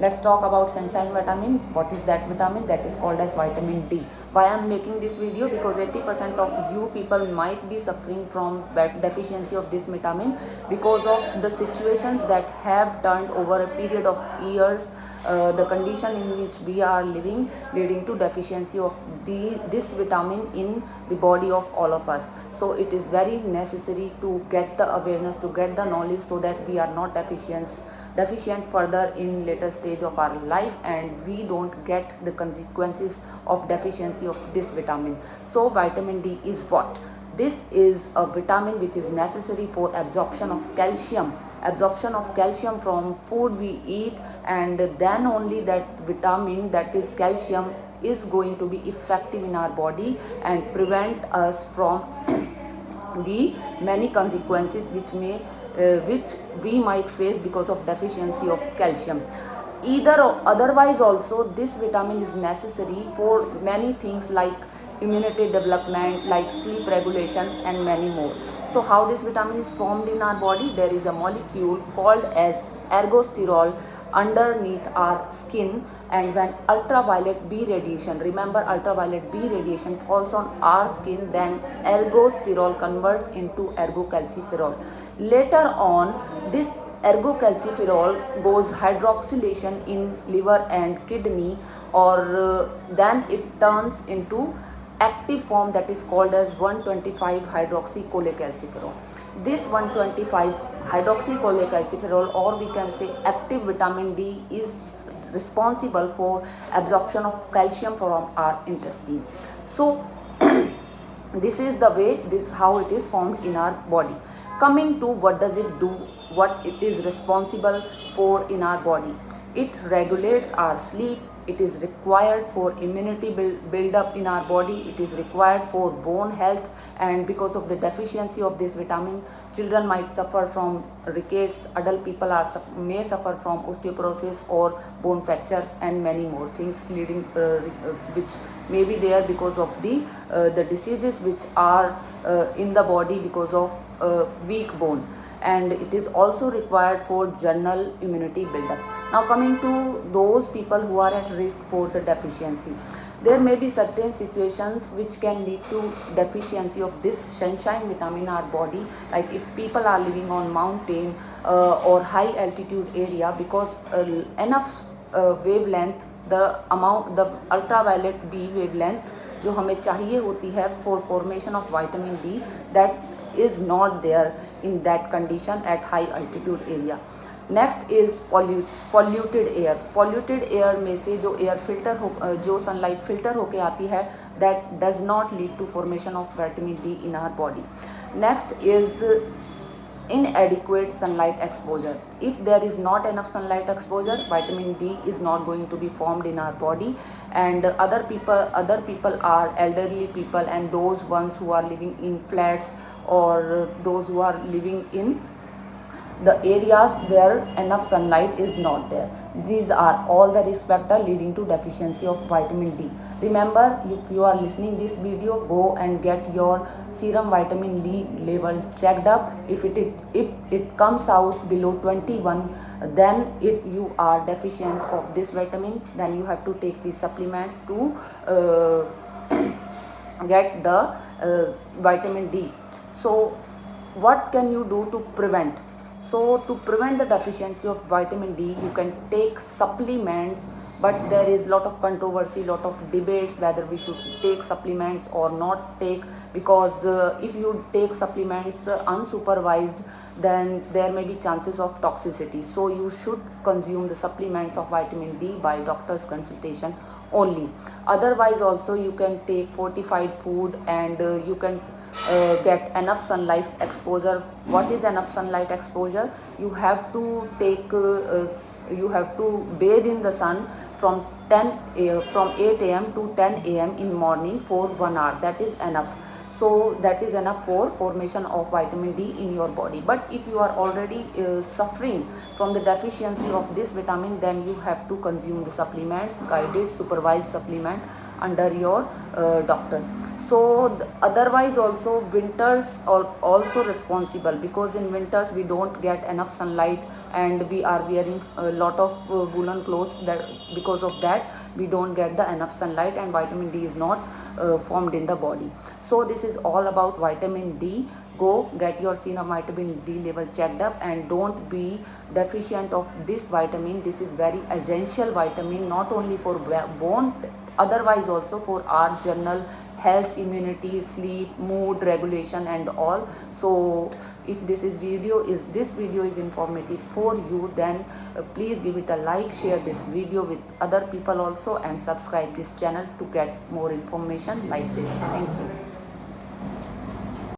Let's talk about sunshine vitamin. What is that vitamin? That is called as vitamin D. Why I am making this video? Because 80% of you people might be suffering from deficiency of this vitamin because of the situations that have turned over a period of years, the condition in which we are living, leading to deficiency of this vitamin in the body of all of us. So it is very necessary to get the awareness, to get the knowledge, so that we are not deficient further in later stage of our life, and we don't get the consequences of deficiency of this vitamin. So vitamin D is what? This is a vitamin which is necessary for absorption of calcium from food we eat, and then only that vitamin, that is calcium, is going to be effective in our body and prevent us from the many consequences which we might face because of deficiency of calcium. Otherwise also, this vitamin is necessary for many things like immunity development, like sleep regulation, and many more. So how this vitamin is formed in our body? There is a molecule called as ergosterol underneath our skin, and when ultraviolet B radiation, remember ultraviolet B radiation, falls on our skin, then ergosterol converts into ergocalciferol. Later on, this ergocalciferol goes hydroxylation in liver and kidney, or then it turns into active form, that is called as 125 hydroxycholecalciferol. This 125 hydroxycholecalciferol, or we can say active vitamin D, is responsible for absorption of calcium from our intestine. So this is the way, this how it is formed in our body. Coming to what does it do, what it is responsible for in our body. It regulates our sleep. It is required for immunity build up in our body. It is required for bone health, and because of the deficiency of this vitamin, children might suffer from rickets, adult people may suffer from osteoporosis or bone fracture, and many more things leading which may be there because of the diseases which are in the body because of weak bone. And it is also required for general immunity buildup. Now coming to those people who are at risk for the deficiency, there may be certain situations which can lead to deficiency of this sunshine vitamin in our body, like if people are living on mountain or high altitude area, because enough wavelength, the ultraviolet B wavelength जो हमें चाहिए होती है for formation of vitamin D, that is not there in that condition at high altitude area. Next is polluted air. Polluted air में से जो air filter जो sunlight filter होके आती है, that does not lead to formation of vitamin D in our body. Next is inadequate sunlight exposure. If there is not enough sunlight exposure, vitamin D is not going to be formed in our body. And other people are elderly people, and those ones who are living in flats, or those who are living in the areas where enough sunlight is not there. These are all the risk factors leading to deficiency of vitamin D. Remember, if you are listening this video, go and get your serum vitamin D level checked up. If it comes out below 21, then you are deficient of this vitamin. Then you have to take these supplements to get the vitamin D. So what can you do to prevent? So to prevent the deficiency of vitamin D, you can take supplements, but there is lot of controversy, lot of debates whether we should take supplements or not take, because if you take supplements unsupervised, then there may be chances of toxicity. So you should consume the supplements of vitamin D by doctor's consultation only. Otherwise also you can take fortified food, and you can get enough sunlight exposure. What is enough sunlight exposure? You have to bathe in the sun from 8 a.m. to 10 a.m. in morning for 1 hour. That is enough. So that is enough for formation of vitamin D in your body. But if you are already suffering from the deficiency of this vitamin, then you have to consume the supplements, guided supervised supplement under your doctor. So otherwise also winters are also responsible, because in winters we don't get enough sunlight and we are wearing a lot of woolen clothes, that because of that we don't get the enough sunlight and vitamin D is not formed in the body. So this is all about vitamin D. Go get your serum vitamin D level checked up and don't be deficient of this vitamin. This is very essential vitamin, not only for bone, otherwise also for our general health, immunity, sleep, mood regulation and all. So if this video is informative for you, then please give it a like, share this video with other people also, and subscribe this channel to get more information like this. Thank you.